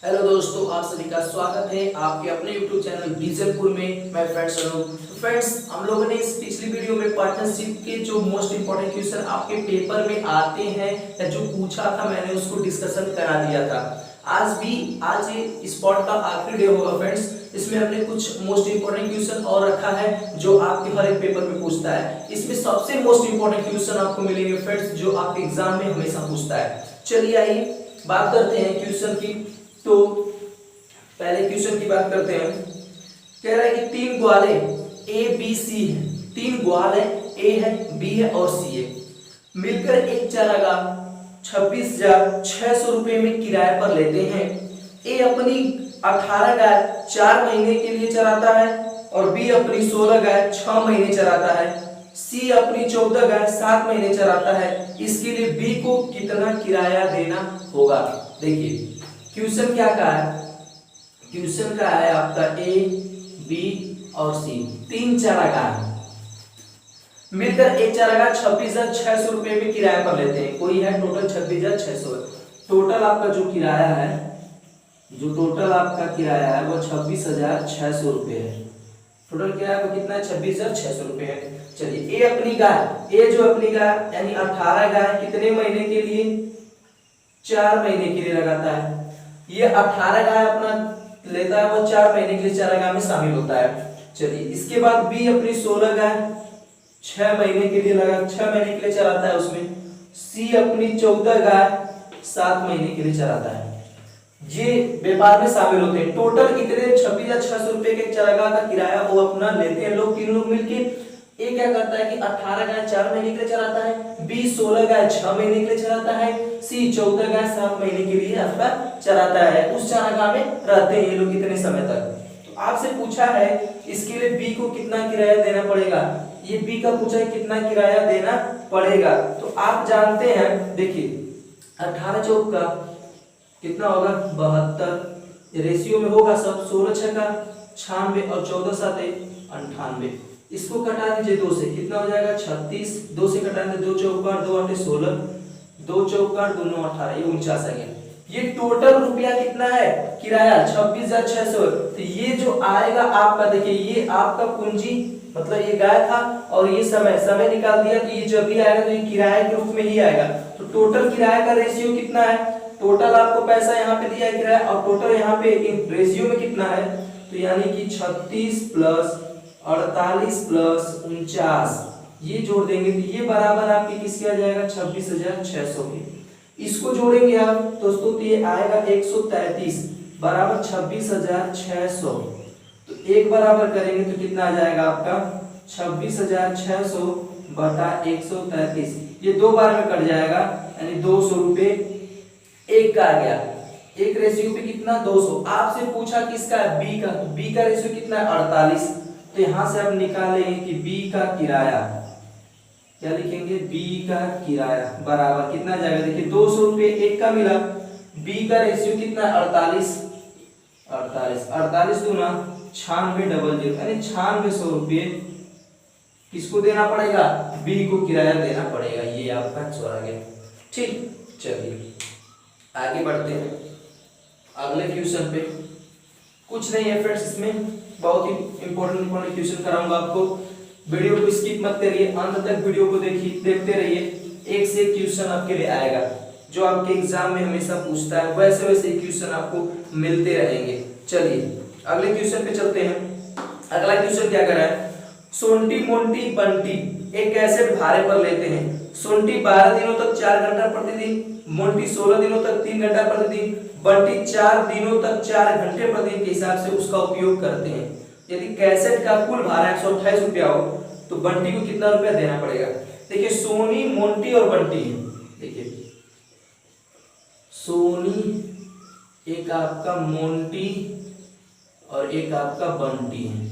Hello दोस्तों, आप सभी का स्वागत है आपके अपने YouTube चैनल डीजलपुर में। मैं फ्रेंड्स फ्रेंड्स हम लोगों ने इस पिछली वीडियो में पार्टनरशिप के जो मोस्ट इंपोर्टेंट क्वेश्चन आपके पेपर में आते हैं या जो पूछा था मैंने उसको डिस्कशन करा दिया था। आज स्पॉट का आखिरी डे होगा फ्रेंड्स। इसमें हमने कुछ मोस्ट इंपोर्टेंट क्वेश्चन और रखा है जो आपके हर एक पेपर में पूछता है। इसमें सबसे मोस्ट इंपोर्टेंट क्वेश्चन आपको मिलेंगे फ्रेंड्स जो आपके एग्जाम में हमेशा पूछता है। चलिए आइए बात करते हैं क्वेश्चन की। तो पहले क्वेश्चन की बात करते हैं। कह रहा है कि तीन ग्वाले ए बी सी है। तीन ग्वाल है, ए है, बी है और सी है। मिलकर एक चारागाह 26,600 रुपए में किराए पर लेते हैं। ए अपनी 18 गाय 4 महीने के लिए चराता है और बी अपनी 16 गाय 6 महीने चराता है। सी अपनी 14 गाय 7 महीने चराता है। इसके लिए बी को कितना किराया देना होगा। देखिए क्वेश्चन क्या का है। क्वेश्चन का है आपका ए बी और सी, तीन चारागाह मिलकर एक चारागाह 26,600 रुपए में किराए पर लेते हैं। कोई है टोटल 26,600। टोटल आपका जो किराया है, जो टोटल आपका किराया है वो 26,600 रुपए है। टोटल किराया कितना है? 26,600 रुपए है। चलिए ए अपनी गाय, ए जो अपनी गाय यानी 18 गाय कितने महीने के लिए? 4 महीने के लिए लगाता है। ये 18 गाय अपना लेता है, वो 4 महीने के लिए चारागाह में शामिल होता है। चलिए इसके बाद बी अपनी 16 गाय 6 महीने के लिए 6 महीने के लिए चराता है उसमें। सी अपनी 14 गाय 7 महीने के लिए चराता है। ये व्यापार में शामिल होते हैं। टोटल कितने? 26,600 रुपए के चारागाह का किराया वो अपना लेते हैं लोग, तीन लोग मिलकर। ए क्या करता है कि 18 गाय 4 महीने के लिए चराता है, बी 16 गाय 6 महीने के लिए चराता है, सी 14 गाय 7 महीने के लिए आपका चराता है। उस चारागाह में रहते हैं ये लोग कितने समय तक। तो आपसे पूछा है इसके लिए बी को कितना किराया देना पड़ेगा। ये बी का पूछा है कितना किराया देना पड़ेगा। तो आप जानते हैं, देखिए 18 चौक का कितना होगा? 72। रेशियो में होगा सब। 16 6 का 96 और 14 7 98। इसको कटा दीजिए 2 से, कितना हो जाएगा? 36। 2 से कटाएंगे 2 चौक 2 8 16, 2 चौक 2 9 18, ये 49 आ गया। ये टोटल रुपया कितना है किराया? 26,600। तो ये जो आएगा आपका, देखिए ये आपका पूंजी मतलब ये गाय था और ये समय निकाल दिया, तो ये जब भी आएगा तो ये किराए के रूप में ही आएगा। तो टोटल किराए का रेशियो कितना है? टोटल आपको पैसा यहाँ पे दिया है किराया और टोटल यहाँ पे रेशियो में कितना है? तो यानी कि 36 प्लस 48 प्लस 49 ये जोड़ देंगे तो ये बराबर आपके किसके आ जाएगा? 26,600 के। इसको जोड़ेंगे आप दोस्तों तो ये आएगा 133 बराबर 26,600। तो एक बराबर करेंगे तो कितना आ जाएगा आपका? 26,600 बटा 133। ये 2 बार में कट जाएगा यानी 200 रुपए एक का आ गया। एक रेशियो पे कितना? 200। आपसे पूछा किसका? बी का। तो बी का रेशियो कितना है? 48। तो यहां से आप निकालेंगे कि बी का किराया, क्या लिखेंगे? बी का किराया बराबर कितना जाएगा? देखिए 200 रुपए एक का मिला। बी का रेशियो कितना है? 48। 48 दूना 96 डबल 0 यानी 9600 रुपये किसको देना पड़ेगा? बी को किराया देना पड़ेगा। ये आपका आंसर आ गया। ठीक, चलिए आगे बढ़ते हैं अगले क्वेश्चन पे। कुछ नहीं है फ्रेंड्स, इसमें बहुत ही इंपॉर्टेंट क्वेश्चन कराऊंगा आपको। वीडियो को स्किप मत करिए, अंत तक वीडियो को देखते रहिए। एक से एक क्वेश्चन आपके लिए आएगा जो आपके एग्जाम में हमेशा पूछता है, वैसे वैसे क्वेश्चन आपको मिलते रहेंगे। चलिए अगले क्वेश्चन पे चलते हैं। अगला क्वेश्चन क्या कर रहा है? सोंटी मोंटी बंटी एक कैसेट भाड़े पर लेते हैं। सोंटी 12 दिनों तक 4 घंटा प्रतिदिन, मोंटी 16 दिनों तक 3 घंटा प्रतिदिन, बंटी 4 दिनों तक 4 घंटे प्रतिदिन के हिसाब से उसका उपयोग करते हैं। यदि कैसेट का कुल भाड़ा 128 रुपया हो तो बंटी को कितना रुपया देना पड़ेगा? देखिए सोनी, मोंटी और बंटी है। देखिए सोनी, एक आपका मोंटी और एक आपका बंटी है।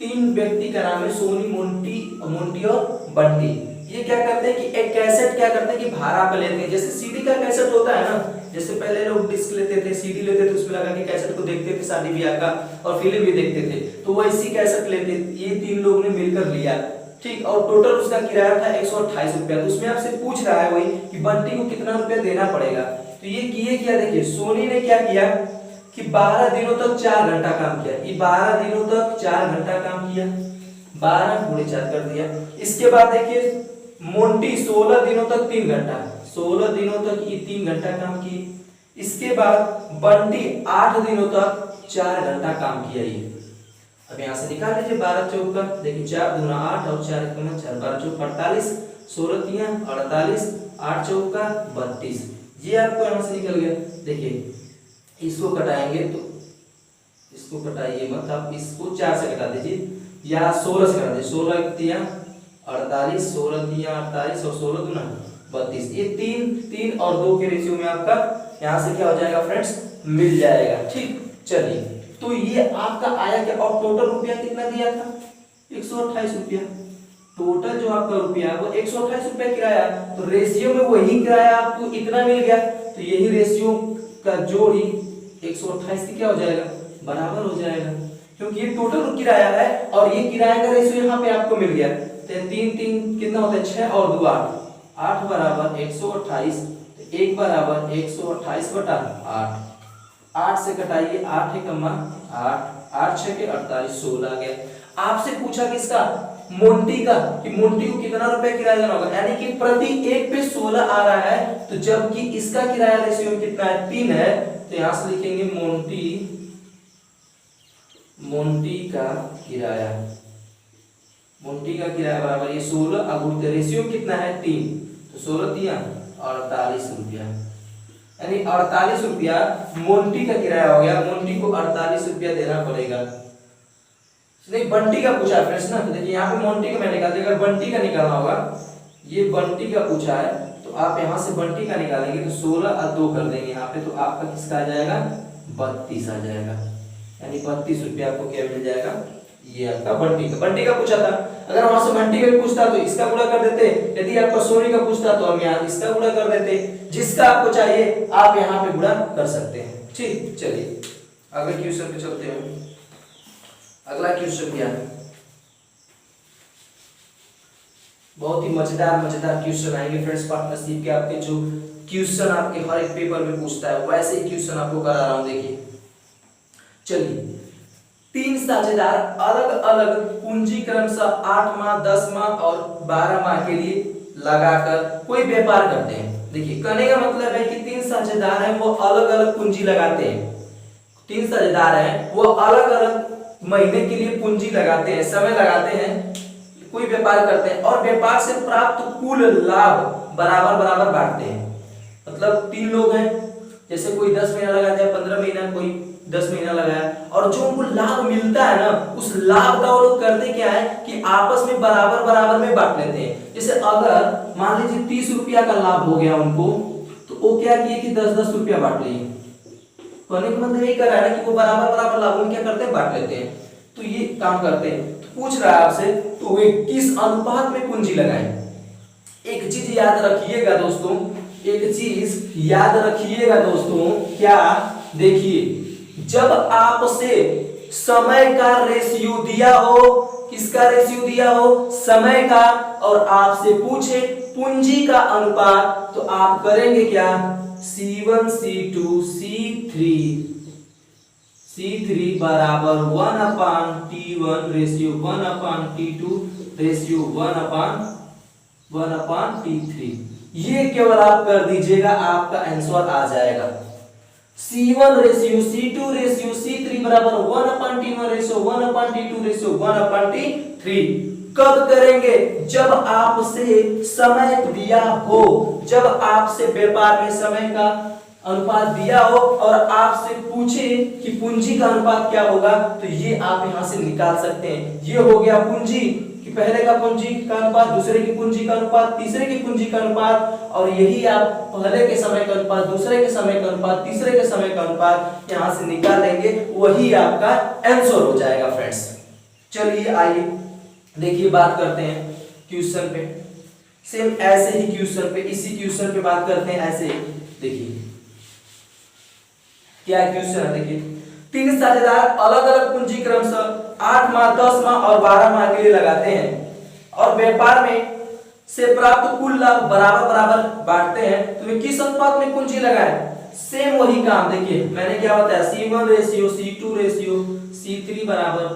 3 व्यक्ति का नाम है सोनी, मोंटी और बंटी। ये क्या करते हैं कि एक कैसेट क्या करते हैं कि भाड़ा पे लेते हैं। जैसे सीडी का कैसेट होता है ना, जैसे पहले लोग डिस्क लेते थे, सीडी लेते थे, उसमें लगा के कैसेट को देखते थे शादी ब्याह का और फिल्म भी देखते थे, तो वैसी कैसेट लेते। ये 3 लोग ने मिलकर लिया, ठीक, और टोटल उसका किराया था 128 रुपया। तो उसमें आपसे पूछ रहा है वही कि बंटी को कितना रुपया देना पड़ेगा। तो ये किए क्या, देखिए सोनी ने क्या किया कि 12 दिनों तक 4 घंटा काम किया। ये 12 दिनों तक 4 घंटा काम किया, 12 गुणे 4 कर दिया। इसके बाद देखिए मोंटी 16 दिनों तक 3 घंटा, 16 दिनों तक ये 3 घंटा काम किए। इसके बाद बंटी 8 दिनों तक 4 घंटा काम किया। ये अब यहाँ से निकाल लीजिए 12 चौका, देखिए 4 दूना 8 और 4 एकम 4, 12 चौका 48, 16 तिया 48, 8 चौका 32। ये आपको यहाँ से निकल गया। देखिए इसको कटाएंगे तो इसको कटाइए मत, आप इसको 4 से कटा दीजिए या 16 से कटा दीजिए। 16 तिया 48, 16 तिया 48 और 16 दूना 32। ये 3 और 2 के रेशियो में आपका यहाँ से क्या हो जाएगा फ्रेंड्स, मिल जाएगा। ठीक, चलिए तो ये आपका आया क्या, और टोटल रुपया कितना दिया था 128 रुपया। टोटल जो आपका रुपया वो 128 रुपया किराया, तो रेशियो में वही किराया आपको इतना मिल गया, तो यही रेशियो का जोड़ ही 128 से क्या हो जाएगा, बराबर हो जाएगा, क्योंकि ये टोटल किराया है और ये किराया का रेशियो यहाँ पे आपको मिल गया। तो 3 कितना होता है 6 और 2 8, 8 बराबर 128, तो 1 बराबर 128 बटा 8। 8 से कटाइए, 8 एकमा 8, 8 6 के 48, 16 आ गया। आपसे पूछा किसका, मोंटी का, कि मोंटी को कितना रुपया किराया देना होगा, यानी कि प्रति एक पे 16 आ रहा है, तो जबकि इसका किराया रेशियो कितना है 3 है, तो यहां से लिखेंगे मोंटी का किराया, मोंटी का किराया बराबर ये 16 अब रेशियो कितना है 3, तो 16 दिया 48 रुपया, यानी 48 रुपया मोंटी का किराया हो गया। मोंटी को 48 रुपया देना पड़ेगा। नहीं बंटी का पूछा फ्रेंड्स ना, तो देखिए यहाँ पे मोंटी का मैं निकाल दिया, अगर बंटी का निकालना होगा, ये बंटी का पूछा है तो आप यहाँ से बंटी का निकालेंगे तो 16 और 2 कर देंगे यहाँ पे, तो आपका किसका आ जाएगा 32 आ जाएगा, यानी 32 रुपया आपको क्या मिल जाएगा, ये आपका बंटी का पूछा था। अगर वहां से बंटी का भी पूछता तो इसका गुणा कर देते, यदि आपका सोनी का पूछता तो हम यहाँ इसका गुणा कर देते, जिसका आपको चाहिए आप यहाँ पे गुणा कर सकते हैं। ठीक, चलिए अगले क्वेश्चन पे चलते हैं। अगला क्वेश्चन क्या है, बहुत ही मजेदार क्वेश्चन आएंगे फ्रेंड्स पार्टनरशिप के। आपके जो क्वेश्चन आपके हर एक पेपर में पूछता है वैसे ही क्वेश्चन आपको करा रहा हूं। देखिए चलिए, 3 साझेदार अलग अलग पूंजी क्रमशः 8 माह 10 माह और 12 माह के लिए लगाकर कोई व्यापार करते हैं। देखिए कहने का मतलब है कि 3 साझेदार हैं वो अलग अलग पूंजी लगाते हैं, 3 साझेदार हैं वो अलग अलग महीने के लिए पूंजी लगाते हैं, समय लगाते हैं, कोई व्यापार करते हैं और व्यापार से प्राप्त कुल लाभ बराबर बराबर बांटते हैं। मतलब 3 लोग हैं, जैसे कोई 10 महीना लगाता है, 15 महीना, कोई 10 महीना लगाया, और जो उनको लाभ मिलता है ना, उस लाभ का वो लोग करते क्या है कि आपस में बराबर बराबर में बांट लेते हैं। जैसे अगर मान लीजिए 30 रुपया का लाभ हो गया उनको, तो वो क्या किए कि 10-10 रुपया बांट लिए। कहने का मतलब यही कर रहा है कि वो बराबर बराबर लाभ क्या करते हैं, बांट लेते हैं। तो ये काम करते हैं। तो पूछ रहा है आपसे, तो वे किस अनुपात में पूंजी लगाएं। एक चीज याद रखिएगा दोस्तों, एक चीज याद रखिएगा दोस्तों, क्या, देखिए जब आपसे समय का रेशियो दिया हो, किसका रेशियो दिया हो, समय का, और आपसे पूछे पूंजी का अनुपात, तो आप करेंगे क्या, C1 C2 C3 बराबर 1/T1 ratio 1/T2 ratio 1/T3। ये केवल आप कर दीजिएगा, आपका आंसर आ जाएगा। C1 ratio C2 ratio C3 बराबर 1/T1 ratio 1/T2 ratio 1/T3। कब करेंगे, जब आपसे समय दिया हो, जब आपसे व्यापार में समय का अनुपात दिया हो और आपसे पूछे कि पूंजी का अनुपात क्या होगा, तो ये आप यहां से निकाल सकते हैं। ये हो गया पूंजी कि पहले का पूंजी का अनुपात, दूसरे की पूंजी का अनुपात, तीसरे की पूंजी का अनुपात, और यही आप पहले के समय का अनुपात, दूसरे के समय का अनुपात, तीसरे के समय का अनुपात यहां से निकाल लेंगे, वही आपका आंसर हो जाएगा फ्रेंड्स। चलिए आइए देखिए बात करते हैं क्वेश्चन पे, सेम ऐसे ही क्वेश्चन पे, इसी क्वेश्चन पे बात करते हैं ऐसे। देखिए क्या क्वेश्चन है, देखिए 3 साझेदार अलग अलग पूंजी क्रमशः 8 माह 10 माह और 12 माह के लिए लगाते हैं और व्यापार में से प्राप्त कुल लाभ बराबर बराबर बांटते हैं, तो वे किस अनुपात में पूंजी लगाए? सेम वही काम। देखिए मैंने क्या बताया, C1 ratio C2 ratio C3 बराबर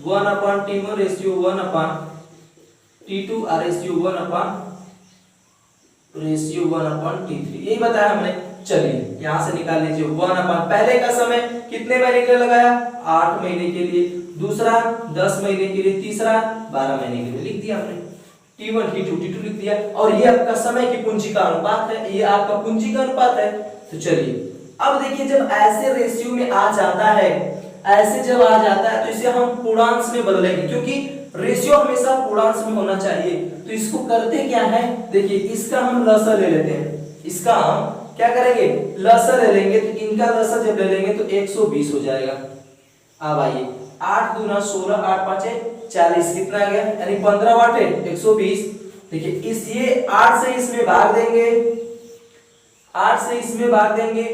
1/T1 रेशियो 1/T2 और रेशियो 1/T3, यही बताया हमने। चलिए यहां से निकाल लीजिए 1 पहले का समय कितने महीने के लिए लगाया? 8 महीने के लिए, दूसरा 10 महीने के लिए, तीसरा 12 महीने के लिए, लिख दिया हमने। T1 T2 T2 लिख दिया। और ये आपका समय की पूंजी का अनुपात है, ये आपका पूंजी का अनुपात है। तो चलिए अब देखिए, जब ऐसे रेशियो में आ जाता है, ऐसे जब आ जाता है तो इसे हम पूर्णांश में बदलेंगे, क्योंकि रेशियो हमेशा पूर्णांश में होना चाहिए। तो इसको करते क्या है, देखिए इसका हम लसा ले लेते हैं, इसका हम क्या करेंगे, लसा ले लेंगे। तो इनका लसा जब ले लेंगे तो 120 हो जाएगा। अब आइए 8 दूना 16, 8 पांचे 40, कितना आ गया, यानी 15 वाट 120। देखिए इस ये 8 से इसमें भाग देंगे, 8 से इसमें भाग देंगे,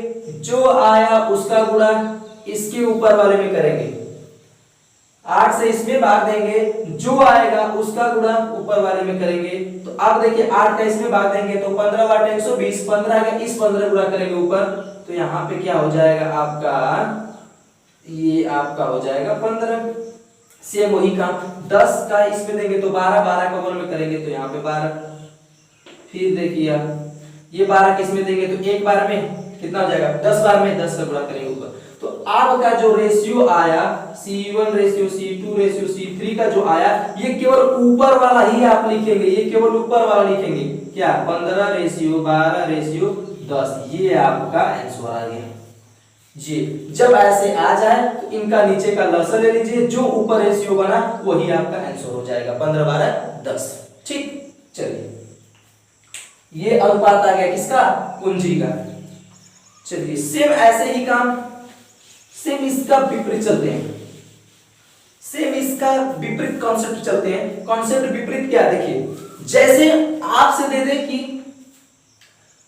जो आया उसका गुणा इसके ऊपर वाले में करेंगे। 8 से इसमें भाग देंगे, जो आएगा उसका गुणा ऊपर वाले में करेंगे। तो अब देखिए 8 का इसमें भाग देंगे तो 15 वाट 120, 15 का इस 15 गुणा करेंगे ऊपर, तो यहाँ पे क्या हो जाएगा आपका, ये आपका हो जाएगा 15। सेम वही काम, 10 का इसमें देंगे तो 12, 12 का ऊपर में करेंगे तो यहाँ पे 12। फिर देखिए ये 12 किसमें देंगे तो एक बार में कितना हो जाएगा, 10 बार में 10 का गुणा करेंगे ऊपर। तो अब का जो रेशियो आया C1 ratio C2 ratio C3 का जो आया, ये केवल ऊपर वाला ही आप लिखेंगे, ये केवल ऊपर वाला लिखेंगे। क्या 15 रेशियो 12 रेशियो 10, ये आपका आंसर आ गया जी। जब ऐसे आ जाए तो इनका नीचे का लसा ले लीजिए, जो ऊपर रेशियो बना वही आपका आंसर हो जाएगा, 15 12 10। ठीक, चलिए ये अनुपात आ गया किसका, पूंजी का। चलिए सेम ऐसे ही काम, सेम इसका विपरीत चलते हैं, सेम इसका विपरीत कॉन्सेप्ट चलते हैं। कॉन्सेप्ट विपरीत क्या, देखिए जैसे आपसे दे दे कि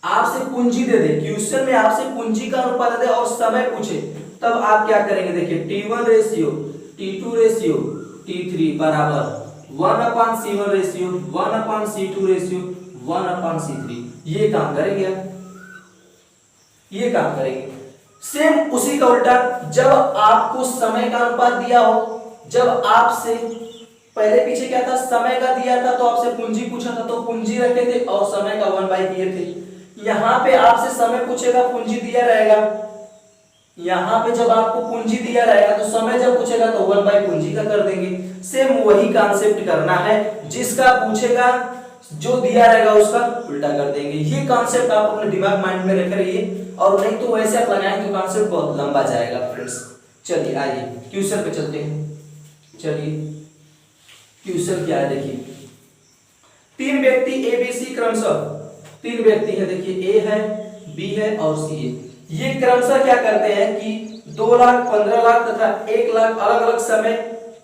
आपसे पूंजी दे दे, क्वेश्चन में आपसे पूंजी का अनुपात दे और समय पूछे, तब आप क्या करेंगे, देखिए T1 ratio T2 ratio T3 बराबर 1/C1 ratio 1/C2 ratio 1/C3, ये काम करेंगे आप, ये काम करेंगे। सेम उसी का उल्टा, जब आपको समय का अनुपात दिया हो, जब आपसे पहले पीछे क्या था, समय का दिया था तो आपसे पूंजी पूछा था तो पूंजी रखे थे और समय का 1/, दिए थे। यहाँ पे आपसे समय पूछेगा, पूंजी दिया रहेगा, यहाँ पे जब आपको पूंजी दिया रहेगा तो समय जब पूछेगा तो 1/, पूंजी का कर देंगे। सेम वही कॉन्सेप्ट करना है, जिसका पूछेगा जो दिया रहेगा उसका उल्टा कर देंगे। ये कॉन्सेप्ट आप अपने दिमाग माइंड में रख रहिए, और नहीं तो वैसे आप लगाएंगे तो कॉन्सेप्ट बहुत लंबा जाएगा फ्रेंड्स। चलिए आइए क्वेश्चन पे चलते हैं। चलिए क्वेश्चन क्या है, देखिए 3 व्यक्ति ए बी सी क्रमशः, 3 व्यक्ति है, देखिए ए है, बी है और सी है। ये क्रमशः क्या करते हैं कि 2 लाख 15 लाख तथा 1 लाख अलग अलग समय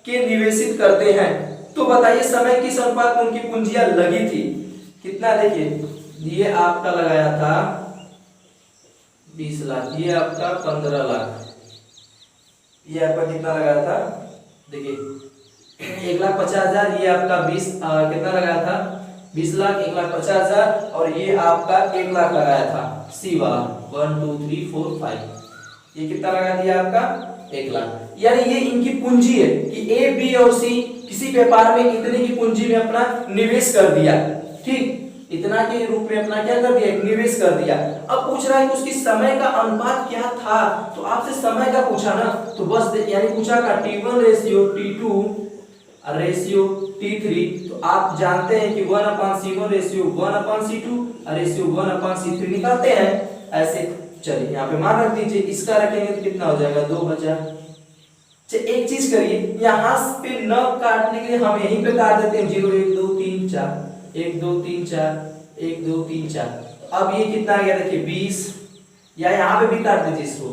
के निवेशित करते हैं। तो बताइए समय किस अनुपात में उनकी पूंजियां लगी थी, कितना, देखिए ये आपका लगाया था 20 लाख, ये आपका 15 लाख, ये आपका कितना लगाया था, देखिए 1,50,000, ये आपका 20 कितना लगाया था 20 लाख, 1,50,000, और ये आपका 1 लाख लगाया था सी वाला 1 2 3 4 5, ये कितना लगा दिया आपका 1 लाख। यानी ये इनकी पूंजी है कि ए बी और सी किसी व्यापार में इतने की पूंजी में अपना निवेश कर दिया, ठीक, इतना के रूप में अपना क्या कर दिया, निवेश कर दिया। अब पूछ रहा है कि उसकी समय का अनुपात क्या था, तो आपसे समय का पूछा ना, तो बस यानी पूछा का T1 ratio T2 ratio T3, तो आप जानते हैं कि 1/C1 ratio 1/C2 ratio 1/C3 निकालते हैं ऐसे। चलिए यहाँ पे मान रख दीजिए, इसका रखेंगे तो कितना हो जाएगा 2000। एक चीज करिए, यहाँ पे न काटने के लिए हम यहीं पे काट देते हैं 0 1 2 3 4 1 2 3 4 1 2 3 4। अब ये कितना आ गया, देखिए 20, या यहाँ पे भी काट दीजिए इसको,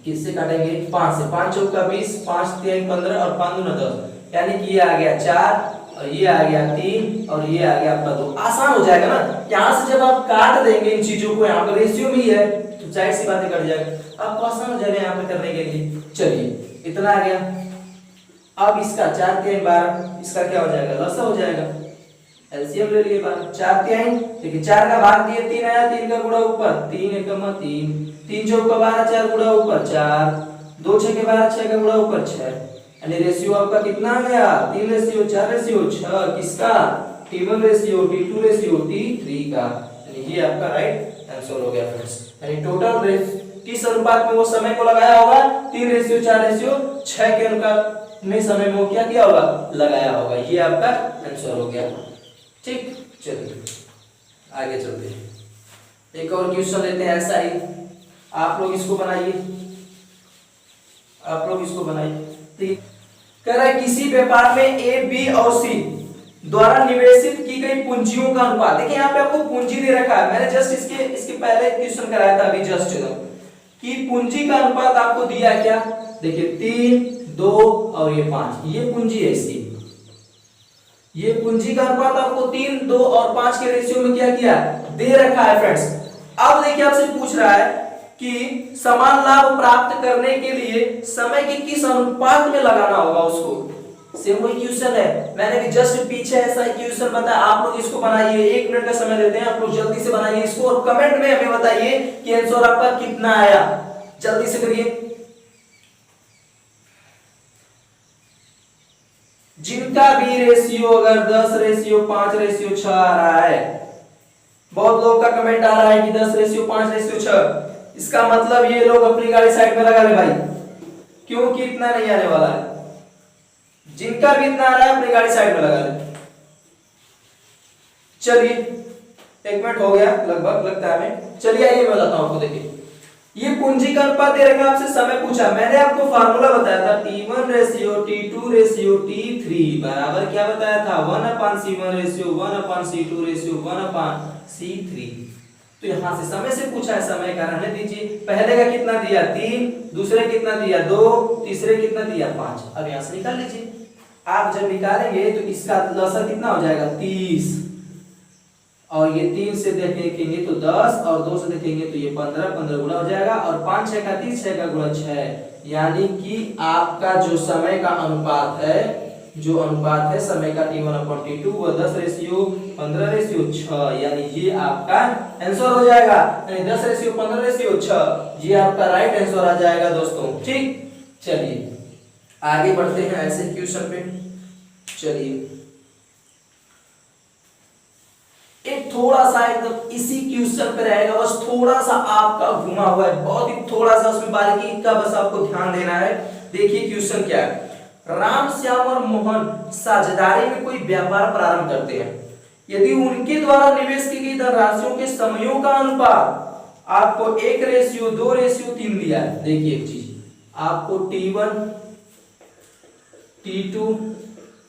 किससे काटेंगे 5 से, 5 चौका 20, 5 3 15 और 5 दूना 10, यानी कि ये आ गया 4 और ये आ गया 3 और ये आ गया आपका 2। आसान हो जाएगा ना, यहाँ से जब आप काट देंगे इन चीजों को, यहाँ पर रेशियो में ही है तो जाहिर सी बातें कट जाएगा, आपको आसान हो जाएगा यहाँ पे करने के लिए। चलिए इतना आ गया। अब इसका 4 3 12, इसका क्या हो जाएगा, लसा हो जाएगा, एलसीएम ले लिए बाहर, 4 तिहाई, देखिए 4 का भाग दिए 3 आया, 3 का गुणा ऊपर 3 एकम 3, 3 चौका 12, 4 गुणा ऊपर 4, 2 6 के 12, 6 का गुणा ऊपर 6, यानी रेशियो आपका कितना आ गया 3 रेशियो 4 रेशियो 6, किसका T1 ratio T2 ratio T3 का, यानी ये आपका राइट आंसर हो गया फ्रेंड्स। यानी टोटल किस अनुपात में वो समय को लगाया होगा 3 रेशियो 4 रेशियो 6 के अनुपात में समय में वो क्या किया होगा लगाया होगा, ये आपका आंसर हो गया। ठीक, चलिए आगे चलते हैं, एक और क्वेश्चन लेते हैं ऐसा ही, आप लोग इसको बनाइए, आप लोग इसको बनाइए। ठीक, कह रहा है किसी व्यापार में ए बी और सी द्वारा निवेशित की गई पूंजियों का अनुपात, देखिए यहाँ पे आपको पूंजी दे रखा है, मैंने जस्ट इसके पहले क्वेश्चन कराया था अभी जस्ट कि पूंजी का अनुपात आपको दिया क्या, देखिए 3 2 और ये 5, ये पूंजी है इसकी, ये पूंजी का अनुपात आपको 3 2 और 5 के रेशियो में क्या किया दे रखा है फ्रेंड्स। अब देखिए आपसे पूछ रहा है कि समान लाभ प्राप्त करने के लिए समय के किस अनुपात में लगाना होगा उसको, सेम वही क्वेश्चन है, मैंने भी जस्ट पीछे ऐसा ही क्वेश्चन बताया, आप लोग इसको बनाइए, 1 मिनट का समय देते हैं, आप लोग जल्दी से बनाइए इसको और कमेंट में हमें बताइए कि आंसर आपका कितना आया, जल्दी से करिए। जिनका भी रेशियो अगर 10 रेशियो 5 रेशियो 6 आ रहा है, बहुत लोग का कमेंट आ रहा है कि 10 रेशियो 5 रेशियो 6, इसका मतलब ये लोग अपनी गाड़ी साइड में लगा ले भाई, क्योंकि इतना नहीं आने वाला है, जिनका भी इतना आ रहा है अपनी गाड़ी साइड में लगा ले। चलिए 1 मिनट हो गया लगभग लगता है हमें, चलिए आइए मैं बताता हूं आपको, देखिए ये पूंजी का अनुपात दे रखा, आपसे समय पूछा, मैंने आपको फार्मूला बताया था T1 ratio T2 ratio T3 बराबर क्या बताया था 1/C1 ratio 1/C2 ratio 1/C3, तो यहां से समय से पूछा है, समय का रहने दीजिए, पहले का कितना दिया 3, दूसरे कितना दिया 2, तीसरे कितना दिया 5, अब यहां से निकाल लीजिए, आप जब निकालेंगे तो इसका लसर कितना हो जाएगा 30, और ये 3 से देखेंगे तो 10 और 2 से देखेंगे तो ये 15, 15 गुना हो जाएगा, और 5 6 का 30, 6 का गुना 6, यानी कि आपका जो समय का अनुपात है, जो अनुपात है समय का T1/T2 वो 10 रेशियो 15 रेशियो 6, यानी ये आपका आंसर हो जाएगा, यानी 10 रेशियो 15 रेशियो 6, ये आपका राइट आंसर आ जाएगा दोस्तों। ठीक, चलिए आगे बढ़ते हैं ऐसे क्वेश्चन पे, चलिए एक थोड़ा सा एकदम इसी क्वेश्चन पे रहेगा, बस थोड़ा सा आपका घुमा हुआ है, बहुत ही थोड़ा सा उसमें बारीकी का बस आपको ध्यान देना है। देखिए क्वेश्चन क्या है, राम श्याम और मोहन साझेदारी में कोई व्यापार प्रारंभ करते हैं, यदि उनके द्वारा निवेश की गई धनराशियों के समयों का अनुपात आपको 1 रेशियो 2 रेशियो 3 दिया है, देखिए एक चीज आपको T1 T2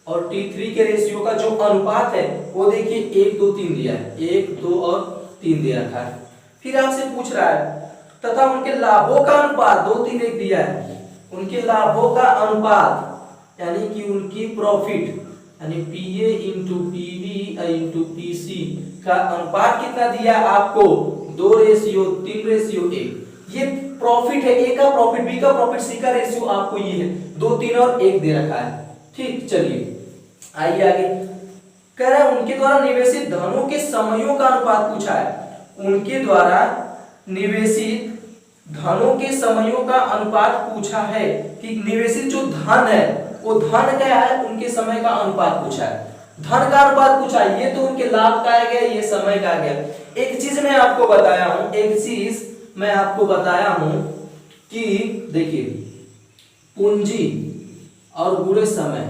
और T3 के रेशियो का जो अनुपात है वो देखिए 1 2 3 दिया है, 1 2 और 3 दे रखा है, फिर आपसे पूछ रहा है तथा उनके लाभों का अनुपात 2 3 1 दिया है, उनके लाभों का अनुपात यानी कि उनकी प्रॉफिट यानी PA into PB into PC का अनुपात कितना दिया आपको 2 रेशियो 3 रेशियो 1, ये प्रॉफिट है, A का प्रॉफिट B का प्रॉफिट C का रेशियो आपको ये है 2 3 और 1 दे रखा है। ठीक, चलिए आइए आगे, कह रहा है उनके द्वारा निवेशित धनों के समयों का अनुपात पूछा है, उनके द्वारा निवेशित धनों के समयों का अनुपात पूछा है कि निवेशित जो धन है वो धन क्या है, उनके समय का अनुपात पूछा है, धन का अनुपात पूछा है, ये तो उनके लाभ का आ गया, ये समय का आ गया। एक चीज मैं आपको बताया हूं, एक चीज मैं आपको बताया हूं कि देखिए पूंजी और गुणे समय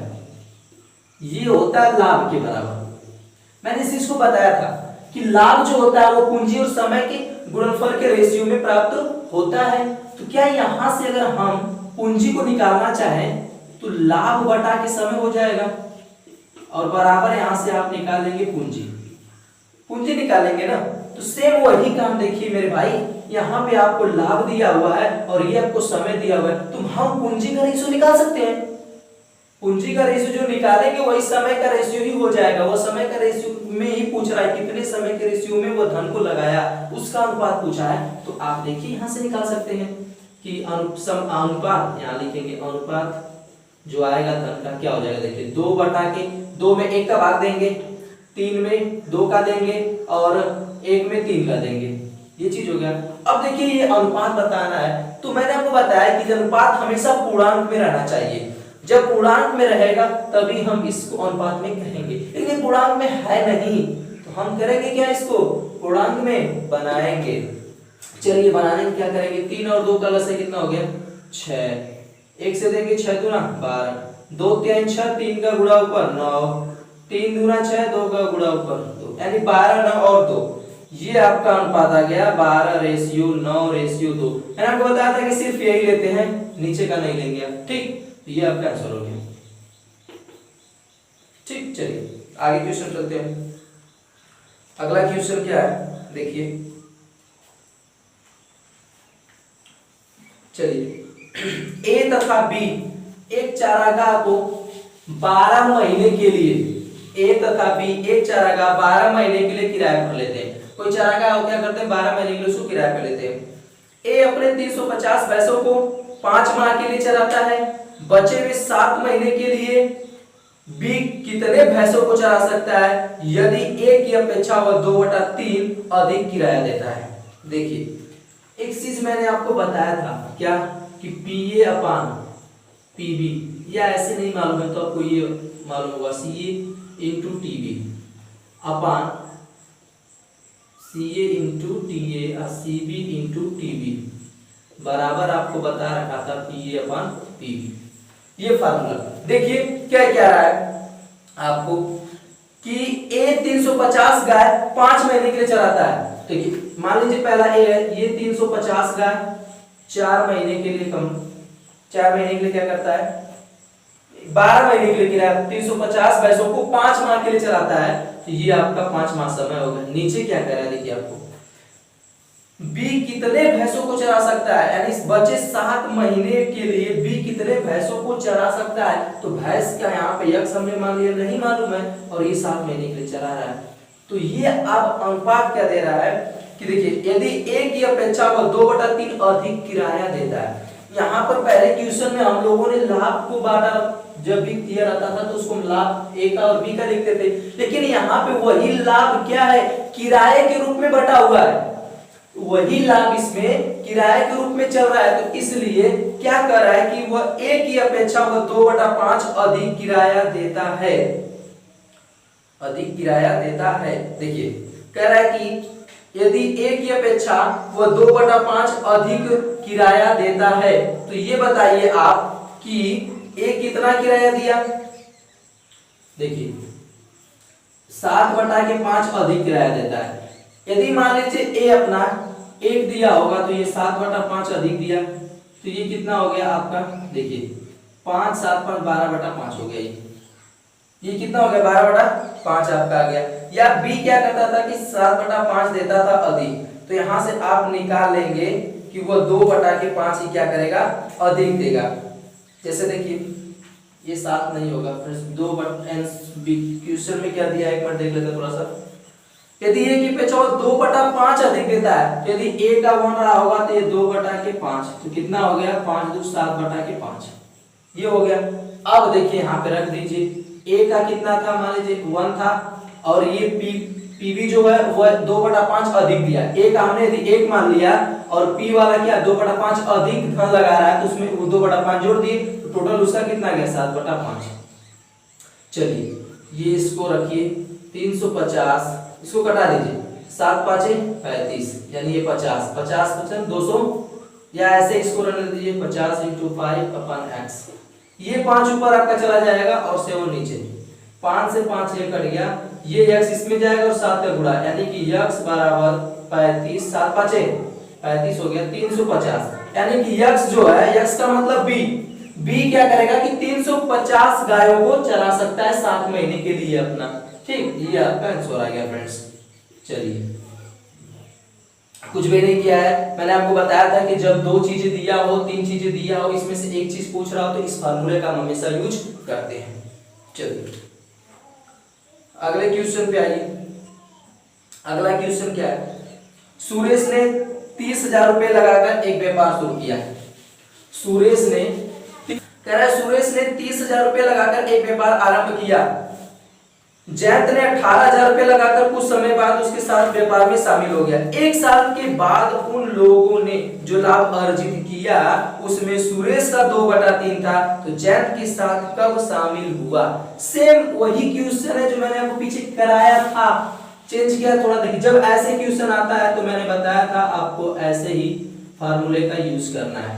ये होता है लाभ के बराबर, मैंने इस चीज को बताया था कि लाभ जो होता है वो पूंजी और समय के गुणनफल के रेशियो में प्राप्त होता है, तो क्या यहां से अगर हम पूंजी को निकालना चाहें तो लाभ बटा के समय हो जाएगा और बराबर यहां से आप निकाल लेंगे पूंजी, पूंजी निकालेंगे ना, तो सेम वही काम देखिए मेरे भाई, यहाँ पे आपको लाभ दिया हुआ है और ये आपको समय दिया हुआ है, तो हम पूंजी का रेशियो निकाल सकते हैं, पूंजी का रेशियो जो निकालेंगे वही समय का रेशियो ही हो जाएगा, वो समय का रेशियो में ही पूछ रहा है कितने समय के रेशियो में वो धन को लगाया उसका अनुपात पूछा है, तो आप देखिए यहां से निकाल सकते हैं कि अनुपात, यहाँ लिखेंगे अनुपात जो आएगा धन का क्या हो जाएगा, देखिए 2 बटा के 2 में 1 का भाग देंगे 3 में 2 का देंगे और 1 में 3 का देंगे। ये चीज हो गया। अब देखिए ये अनुपात बताना है, तो मैंने आपको बताया कि अनुपात हमेशा पूर्णांक में रहना चाहिए। जब पूर्णांक में रहेगा तभी हम इसको अनुपात में कहेंगे, लेकिन पूर्णांक में है नहीं तो हम करेंगे क्या, इसको पूर्णांक में बनाएंगे। चलिए बनाने में क्या करेंगे, 3 और 2 का लस है कितना हो गया 6, 1 से देंगे 6 दूना 12, 2 3 6, 3 का गुणा ऊपर 9, 3 दूना 6, 2 का गुणा ऊपर 2, यानी 12 9 और 2, ये आपका अनुपात आ गया 12:9:2। मैंने आपको बताया था कि सिर्फ यही लेते हैं, नीचे का नहीं लेंगे आप, ठीक। तो ये आपका आंसर हो गया, ठीक। चलिए आगे क्वेश्चन चलते हैं। अगला क्वेश्चन क्या है देखिए, चलिए ए तथा बी एक चारागाह को 12 महीने के लिए, ए तथा बी एक चारागाह 12 महीने के लिए किराए पर लेते हैं। कोई चारागाह हो क्या करते हैं 12 महीने के लिए उसको किराए पर लेते हैं। ए अपने 350 भैंसों को 5 माह के लिए चराता है, बचे हुए 7 महीने के लिए बी कितने भैंसों को चरा सकता है यदि ए की अपेक्षा वह 2/3 अधिक किराया देता है। देखिए एक चीज मैंने आपको बताया था क्या, कि पीए अपान पीबी, या ऐसे नहीं मालूम है तो आपको ये मालूम होगा सीए इंटू टीबी अपान सीए इंटू टीए और सीबी इंटू टीबी बराबर आपको बता रखा था पीए अपान पीबी। ये फार्मूला देखिए क्या कह रहा है आपको कि ए 350 गाय 5 महीने के लिए चराता है। देखिए मान लीजिए पहला ए है, ये 350 गाय 4 महीने के लिए 4 महीने के लिए क्या करता है 12 महीने के लिए किराया 350 भैंसों को 5 माह के लिए चलाता है, तो ये आपका 5 माह समय होगा। नीचे क्या कह रहा है देखिए आपको बी कितने भैंसों को चरा सकता है, यानी बचे 7 महीने के लिए बी कितने भैंसों को चरा सकता है। तो भैंस का यहाँ पे यक्स हमने मान लिया नहीं मालूम है और ये 7 महीने के लिए चरा रहा है। तो ये अब अनुपात क्या दे रहा है कि देखिए यदि ए की अपेक्षा वह 2/3 अधिक किराया देता है। यहाँ पर पहले क्वेश्चन में हम लोगों ने लाभ को बांटा, जब भी दिया रहता था तो उसको लाभ ए का और बी का लिखते थे, लेकिन यहाँ पे वही लाभ क्या है किराए के रूप में बटा हुआ है, वही लाभ इसमें किराए के रूप में चल रहा है। तो इसलिए क्या कर रहा है कि वह ए की अपेक्षा वह 2/5 अधिक किराया देता है, अधिक किराया देता है। देखिए कह रहा है कि यदि ए की अपेक्षा वह 2/5 अधिक किराया देता है, तो ये बताइए आप कि ए कितना किराया दिया। देखिए 7/5 अधिक किराया देता है। यदि मान लीजिए ए अपना 1 दिया होगा तो ये 7/5 अधिक दिया, तो ये कितना हो गया आपका देखिए 5 7 5 12/5 हो गया। ये कितना हो गया 12/5 आपका आ गया। या बी क्या करता था कि 7/5 देता था अधिक, तो यहां से आप निकाल लेंगे कि वो 2/5 ही क्या करेगा अधिक देगा। जैसे देखिए ये 7 नहीं होगा, फिर 2 क्वेश्चन में क्या दिया एक बार देख लेते थोड़ा सा। यदि ए की अपेक्षा 2/5 अधिक देता है, तो यदि ए का 1 रहा होगा तो ये 2/5, तो कितना हो गया 5 2 7/5, ये हो गया। अब देखिए यहाँ पे रख दीजिए ए का कितना था, मान लीजिए 1 था और ये पीबी जो है वो 2/5 अधिक दिया। ए का हमने यदि 1 मान लिया और पी वाला क्या 2/5 अधिक धन लगा रहा है, तो उसमें वो 2/5 जोड़ दिए, तो टोटल उसका कितना गया 7/5। चलिए ये इसको रखिए 350, इसको कटा दीजिए 7 5 35, यानी ये 50 50 50 200, या ऐसे इसको रहने दीजिए 50 × 5/x। ये 5 ऊपर आपका चला जाएगा और 7 नीचे, 5 से 5 ये कट गया, ये x इसमें जाएगा और 7 का गुणा, यानी कि x बराबर 35, 7 5 35 हो गया 350, यानी कि x जो है x का मतलब b क्या करेगा कि 350 गायों को चरा सकता है 7 महीने के लिए अपना, ठीक। ये आपका आंसर आ गया फ्रेंड्स। चलिए कुछ भी नहीं किया है, मैंने आपको बताया था कि जब 2 चीजें दिया हो 3 चीजें दिया हो, इसमें से एक चीज पूछ रहा हो तो इस फार्मूले का हम हमेशा यूज करते हैं। चलिए अगले क्वेश्चन पे आइए। अगला क्वेश्चन क्या है, सुरेश ने 30,000 रुपए लगाकर एक व्यापार शुरू किया है। सुरेश ने कह रहा है सुरेश ने 30,000 रुपए लगाकर एक व्यापार आरंभ किया जयंत ने 18,000 रुपये लगाकर कुछ समय बाद उसके साथ व्यापार में शामिल हो गया। एक साल के बाद उन लोगों ने जो लाभ अर्जित किया उसमें सुरेश का 2/3 था, तो जयंत के साथ कब शामिल हुआ? सेम वही क्वेश्चन है जो मैंने आपको पीछे कराया था, चेंज किया थोड़ा। देखिए जब ऐसे क्वेश्चन आता है तो मैंने बताया था आपको ऐसे ही फार्मूले का यूज करना है,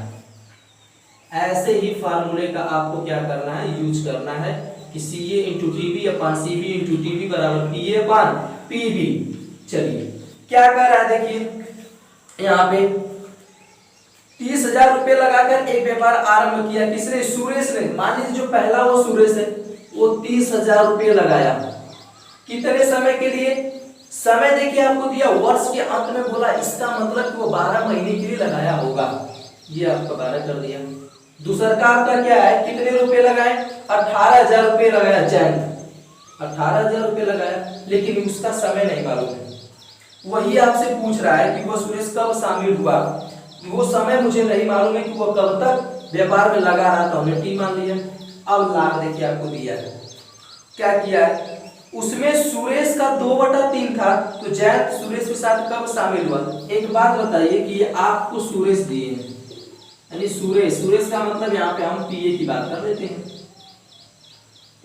ऐसे ही फार्मूले का आपको क्या करना है, यूज करना है कि CA into TB upon CB into TB बराबर PA अपॉन PB। चलिए क्या कर रहा है, देखिए यहाँ पे 30,000 रुपये लगाकर एक व्यापार आरंभ किया। किसने? सुरेश ने। मान लीजिए जो पहला वो सुरेश है, वो 30,000 रुपये लगाया। कितने समय के लिए? समय देखिए आपको दिया वर्ष के अंत में बोला, इसका मतलब कि वो 12 महीने के लिए लगाया होगा। ये आपका 12 कर दिया। दूसरा का आपका क्या है, कितने रुपए लगाए? 18,000 रुपये लगाया जयंत, 18,000 रुपये लगाया, लेकिन उसका समय नहीं मालूम है। वही आपसे पूछ रहा है कि वो सुरेश कब शामिल हुआ, वो समय मुझे नहीं मालूम है कि वो कब तक व्यापार में लगा रहा था, हमने टी मान लिया। अब लाभ देखिए आपको दिया है, क्या किया है, उसमें सुरेश का 2/3 था, तो जयंत सुरेश के साथ कब शामिल हुआ? एक बात बताइए कि ये आपको सुरेश दिए हैं, यानी सुरेश का मतलब यहाँ पे हम PA की बात कर लेते हैं,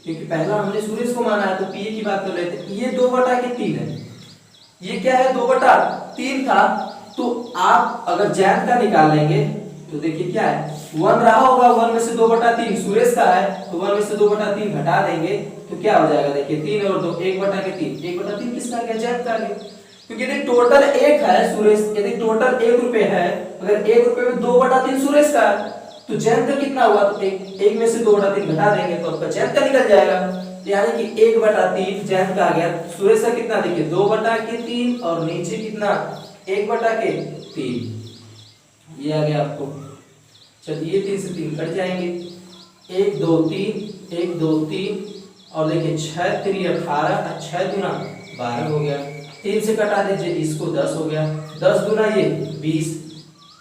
क्योंकि पहला हमने सुरेश को माना है तो PA की बात कर लेते हैं। ये 2/3 है, ये क्या है 2/3 था, तो आप अगर जयंत का निकाल लेंगे तो देखिए क्या है, 1 रहा होगा, 1 में से 2/3 सुरेश का है, तो 1 में से 2/3 घटा देंगे तो क्या हो जाएगा, देखिए 3 और 2 1/3, 1/3 किसका गया, जयंत का गया। क्योंकि यदि टोटल 1 है सुरेश, यदि टोटल 1 रुपए है, अगर 1 रुपए में 2/3 सुरेश का है, तो जयंत का कितना हुआ, तो 1 में से 2/3 घटा देंगे तो आपका जयंत का निकल जाएगा, यानी कि 1/3 जयंत का आ गया। सुरेश का कितना देखिए 2/3 और नीचे कितना 1/3, ये आ गया आपको। चलिए 3 से 3 कट जाएंगे, 1 2 3 1 2 3 और देखिए 6 3 18 और 6 दूना 12 हो गया। 3 से कटा दीजिए, इसको 10 हो गया, 10 दूना ये 20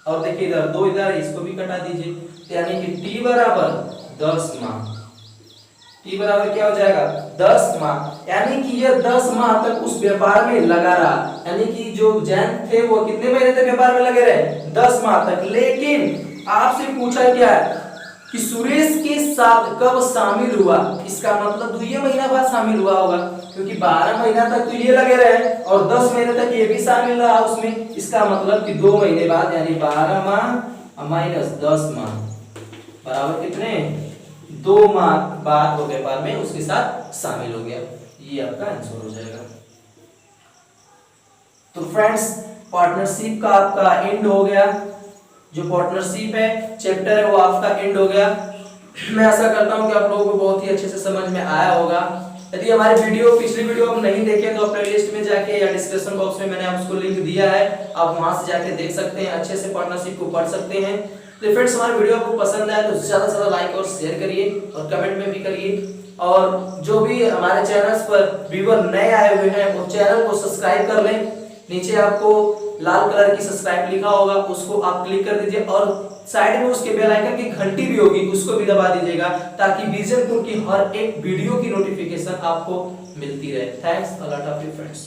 और देखिए इधर 2 इधर, इसको भी कटा दीजिए, तो यानी कि T बराबर 10 माह। T बराबर क्या हो जाएगा 10 माह, यानी कि ये 10 माह तक उस व्यापार में लगा रहा, यानी कि जो जयंत थे वो कितने महीने तक व्यापार में लगे रहे, 10 माह तक। लेकिन आपसे पूछा क्या है कि सुरेश के साथ कब शामिल हुआ, इसका मतलब 2 महीना बाद शामिल हुआ होगा, क्योंकि 12 महीना तक तो ये लगे रहे और 10 महीने तक ये भी शामिल रहा उसमें, इसका मतलब कि 2 महीने बाद, यानी 12 माह माइनस 10 माह बराबर कितने, 2 माह बाद वो व्यापार में उसके साथ शामिल हो गया। ये आपका आंसर हो जाएगा। तो फ्रेंड्स पार्टनरशिप का आपका एंड हो गया, जो पार्टनरशिप है चैप्टर है वो आपका एंड हो गया। मैं आशा करता हूं कि आप लोगों को बहुत ही अच्छे से समझ में आया होगा। यदि हमारे पिछली वीडियो आप नहीं देखे तो प्लेलिस्ट में जाके या डिस्क्रिप्शन बॉक्स में मैंने आपको लिंक दिया है, आप वहां से जाके देख सकते हैं, अच्छे से पार्टनरशिप को पढ़ सकते हैं। तो फ्रेंड्स हमारे वीडियो आपको पसंद आए तो ज्यादा से ज्यादा लाइक और शेयर करिए और कमेंट में भी करिए, और जो भी हमारे चैनल्स पर व्यूअर नए आए हुए हैं वो चैनल को सब्सक्राइब कर लें। नीचे आपको लाल कलर की सब्सक्राइब लिखा होगा, उसको आप क्लिक कर दीजिए और साइड में उसके बेल आइकन की घंटी भी होगी, उसको भी दबा दीजिएगा, ताकि विजन टूर की हर एक वीडियो की नोटिफिकेशन आपको मिलती रहे। Thanks a lot of you friends.